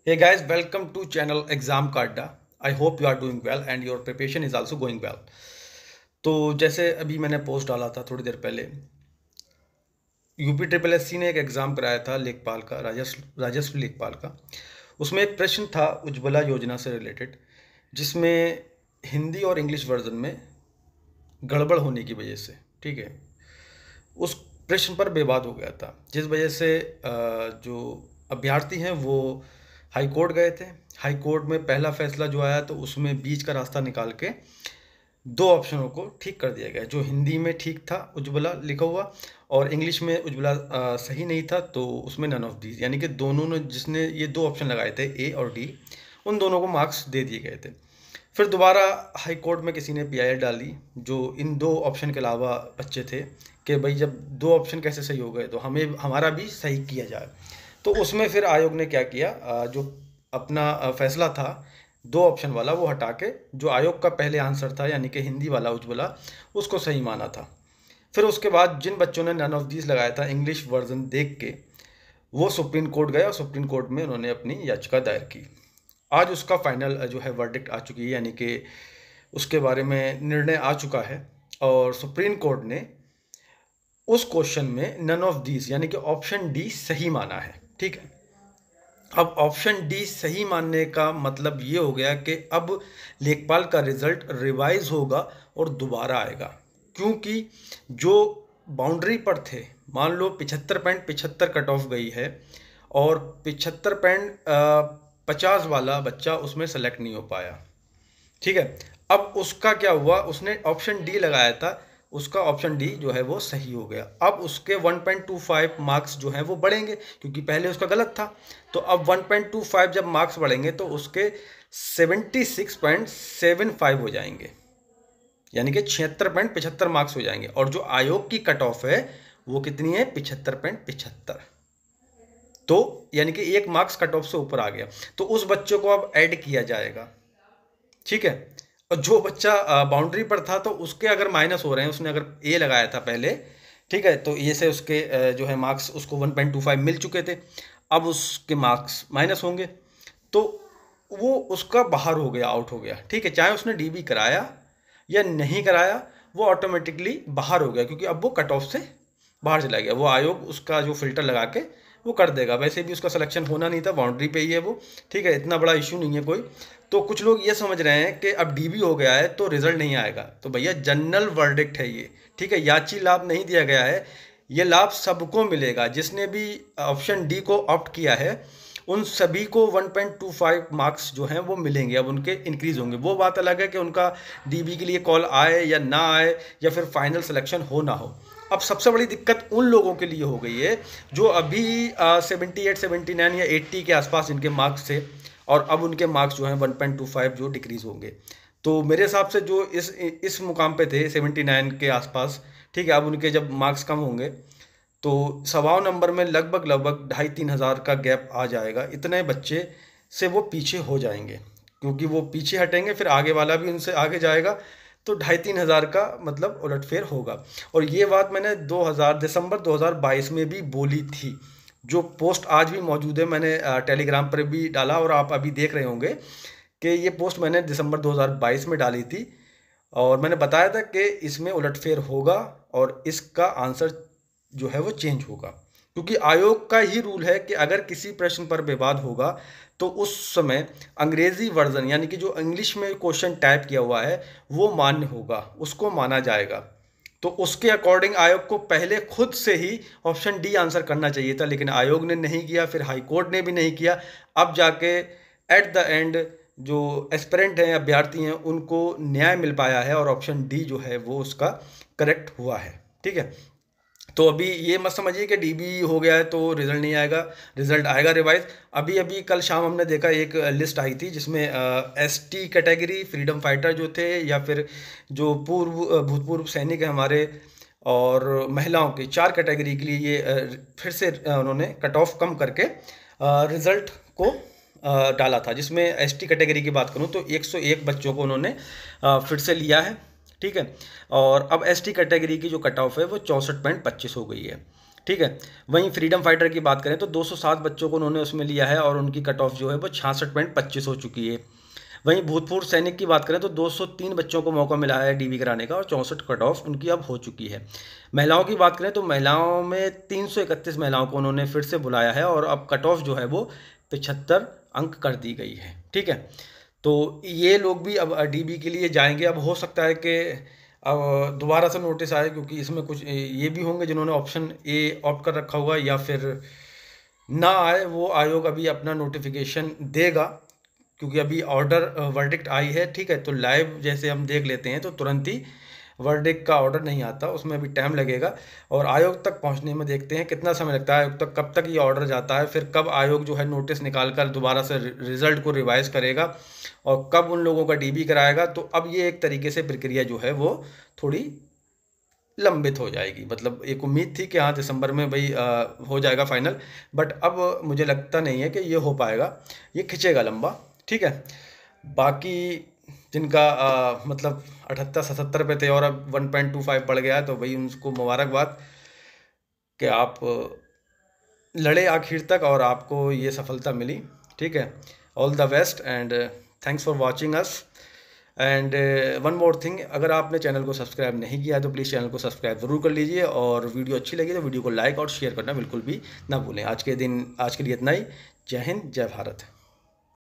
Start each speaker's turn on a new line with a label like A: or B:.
A: Hey guys, welcome to channel Exam Kadda. I hope you are doing well and your preparation is also going well. तो जैसे अभी मैंने post डाला था थोड़ी देर पहले, यूपी ट्रिपल एससी ने एक एग्ज़ाम कराया था लेखपाल का, राजस्व लेखपाल का। उसमें एक प्रश्न था उज्ज्वला योजना से रिलेटेड, जिसमें हिंदी और इंग्लिश वर्जन में गड़बड़ होने की वजह से, ठीक है, उस प्रश्न पर विवाद हो गया था, जिस वजह से जो अभ्यर्थी हैं वो हाई कोर्ट गए थे। हाई कोर्ट में पहला फैसला जो आया तो उसमें बीच का रास्ता निकाल के दो ऑप्शनों को ठीक कर दिया गया। जो हिंदी में ठीक था उज्ज्वला लिखा हुआ और इंग्लिश में उज्ज्वला सही नहीं था, तो उसमें नन ऑफ दीज, यानी कि दोनों ने जिसने ये दो ऑप्शन लगाए थे ए और डी, उन दोनों को मार्क्स दे दिए गए थे। फिर दोबारा हाई कोर्ट में किसी ने पीआई डाली, जो इन दो ऑप्शन के अलावा बच्चे थे, कि भाई जब दो ऑप्शन कैसे सही हो गए तो हमें हमारा भी सही किया जाए। तो उसमें फिर आयोग ने क्या किया, जो अपना फैसला था दो ऑप्शन वाला वो हटा के जो आयोग का पहले आंसर था यानी कि हिंदी वाला उज्ज्वला, उसको सही माना था। फिर उसके बाद जिन बच्चों ने नन ऑफ दीज लगाया था इंग्लिश वर्जन देख के, वो सुप्रीम कोर्ट गए और सुप्रीम कोर्ट में उन्होंने अपनी याचिका दायर की। आज उसका फाइनल जो है वर्डिक्ट आ चुकी है, यानी कि उसके बारे में निर्णय आ चुका है और सुप्रीम कोर्ट ने उस क्वेश्चन में नन ऑफ दीज यानी कि ऑप्शन डी सही माना है। ठीक है, अब ऑप्शन डी सही मानने का मतलब ये हो गया कि अब लेखपाल का रिजल्ट रिवाइज होगा और दोबारा आएगा, क्योंकि जो बाउंड्री पर थे, मान लो 75.75 कट ऑफ गई है और 75.50 वाला बच्चा उसमें सेलेक्ट नहीं हो पाया। ठीक है, अब उसका क्या हुआ, उसने ऑप्शन डी लगाया था, उसका ऑप्शन डी जो है वो सही हो गया। अब उसके 1.25 मार्क्स जो हैं वो बढ़ेंगे, क्योंकि पहले उसका गलत था। तो अब 1.25 जब मार्क्स बढ़ेंगे तो उसके 76.75 हो जाएंगे, यानी कि 76.75 मार्क्स हो जाएंगे। और जो आयोग की कट ऑफ है वो कितनी है, 75.75। तो यानी कि एक मार्क्स कट ऑफ से ऊपर आ गया, तो उस बच्चे को अब ऐड किया जाएगा। ठीक है, और जो बच्चा बाउंड्री पर था तो उसके अगर माइनस हो रहे हैं, उसने अगर ए लगाया था पहले, ठीक है, तो ये से उसके जो है मार्क्स उसको 1.25 मिल चुके थे, अब उसके मार्क्स माइनस होंगे, तो वो उसका बाहर हो गया, आउट हो गया। ठीक है, चाहे उसने डीबी कराया या नहीं कराया, वो ऑटोमेटिकली बाहर हो गया, क्योंकि अब वो कट ऑफ से बाहर चला गया। वो आयोग उसका जो फिल्टर लगा के वो कर देगा, वैसे भी उसका सिलेक्शन होना नहीं था, बाउंड्री पे ही है वो। ठीक है, इतना बड़ा इशू नहीं है कोई। तो कुछ लोग ये समझ रहे हैं कि अब डीबी हो गया है तो रिजल्ट नहीं आएगा, तो भैया जनरल वर्डिक्ट है ये। ठीक है, याची लाभ नहीं दिया गया है, ये लाभ सबको मिलेगा। जिसने भी ऑप्शन डी को ऑप्ट किया है उन सभी को 1.25 मार्क्स जो हैं वो मिलेंगे, अब उनके इंक्रीज होंगे। वो बात अलग है कि उनका डीबी के लिए कॉल आए या ना आए, या फिर फाइनल सिलेक्शन हो ना हो। अब सबसे बड़ी दिक्कत उन लोगों के लिए हो गई है जो अभी 78, 79 या 80 के आसपास इनके मार्क्स थे, और अब उनके मार्क्स जो हैं 1.25 जो डिक्रीज होंगे। तो मेरे हिसाब से जो इस मुकाम पे थे 79 के आसपास, ठीक है, अब उनके जब मार्क्स कम होंगे तो 125 नंबर में लगभग लगभग 2,500-3,000 का गैप आ जाएगा। इतने बच्चे से वो पीछे हो जाएंगे, क्योंकि वो पीछे हटेंगे फिर आगे वाला भी उनसे आगे जाएगा, तो 2,500-3,000 का मतलब उलटफेर होगा। और ये बात मैंने दिसंबर 2022 में भी बोली थी, जो पोस्ट आज भी मौजूद है, मैंने टेलीग्राम पर भी डाला और आप अभी देख रहे होंगे कि ये पोस्ट मैंने दिसंबर 2022 में डाली थी, और मैंने बताया था कि इसमें उलटफेर होगा और इसका आंसर जो है वो चेंज होगा, क्योंकि आयोग का ही रूल है कि अगर किसी प्रश्न पर विवाद होगा तो उस समय अंग्रेजी वर्जन यानी कि जो इंग्लिश में क्वेश्चन टाइप किया हुआ है वो मान्य होगा, उसको माना जाएगा। तो उसके अकॉर्डिंग आयोग को पहले खुद से ही ऑप्शन डी आंसर करना चाहिए था, लेकिन आयोग ने नहीं किया, फिर हाई कोर्ट ने भी नहीं किया। अब जाके एट द एंड जो एस्पिरेंट हैं, अभ्यर्थी हैं, उनको न्याय मिल पाया है और ऑप्शन डी जो है वो उसका करेक्ट हुआ है। ठीक है, तो अभी ये मत समझिए कि डीबी हो गया है तो रिजल्ट नहीं आएगा, रिजल्ट आएगा रिवाइज। अभी अभी कल शाम हमने देखा एक लिस्ट आई थी जिसमें एसटी कैटेगरी फ्रीडम फाइटर जो थे, या फिर जो भूतपूर्व सैनिक हैं हमारे, और महिलाओं की 4 कैटेगरी के लिए ये फिर से उन्होंने कट ऑफ कम करके रिजल्ट को डाला था, जिसमें एसटी कैटेगरी की बात करूं तो 101 बच्चों को उन्होंने फिर से लिया है। ठीक है, और अब एसटी कैटेगरी की जो कट ऑफ है वो 64.25 हो गई है। ठीक है। वहीं फ्रीडम फाइटर की बात करें तो 207 बच्चों को उन्होंने उसमें लिया है और उनकी कट ऑफ जो है वो 66.25 हो चुकी है। वहीं भूतपूर्व सैनिक की बात करें तो 203 बच्चों को मौका मिला है डीबी कराने का और 64 कट ऑफ उनकी अब हो चुकी है। महिलाओं की बात करें तो महिलाओं में 331 महिलाओं को उन्होंने फिर से बुलाया है और अब कट ऑफ जो है वो 75 अंक कर दी गई है। ठीक है, तो ये लोग भी अब डीबी के लिए जाएंगे। अब हो सकता है कि अब दोबारा से नोटिस आए, क्योंकि इसमें कुछ ये भी होंगे जिन्होंने ऑप्शन ए ऑप्ट कर रखा होगा, या फिर ना आए। वो आयोग अभी अपना नोटिफिकेशन देगा, क्योंकि अभी ऑर्डर वर्डिक्ट आई है। ठीक है, तो लाइव जैसे हम देख लेते हैं तो तुरंत ही वर्डिक्ट का ऑर्डर नहीं आता, उसमें अभी टाइम लगेगा। और आयोग तक पहुंचने में देखते हैं कितना समय लगता है, आयोग तक कब तक ये ऑर्डर जाता है, फिर कब आयोग जो है नोटिस निकाल कर दोबारा से रिजल्ट को रिवाइज करेगा और कब उन लोगों का डीबी कराएगा। तो अब ये एक तरीके से प्रक्रिया जो है वो थोड़ी लंबित हो जाएगी। मतलब एक उम्मीद थी कि हाँ दिसंबर में भाई हो जाएगा फाइनल, बट अब मुझे लगता नहीं है कि ये हो पाएगा, ये खिंचेगा लंबा। ठीक है, बाकी जिनका मतलब 78-77 पे थे और अब 1.25 बढ़ गया है, तो भाई उनको मुबारकबाद कि आप लड़े आखिर तक और आपको ये सफलता मिली। ठीक है, all the best and thanks for watching us. And one more thing, अगर आपने चैनल को सब्सक्राइब नहीं किया है तो प्लीज़ चैनल को सब्सक्राइब ज़रूर कर लीजिए, और वीडियो अच्छी लगी तो वीडियो को लाइक और शेयर करना बिल्कुल भी ना भूलें। आज के लिए इतना ही। जय हिंद, जय भारत।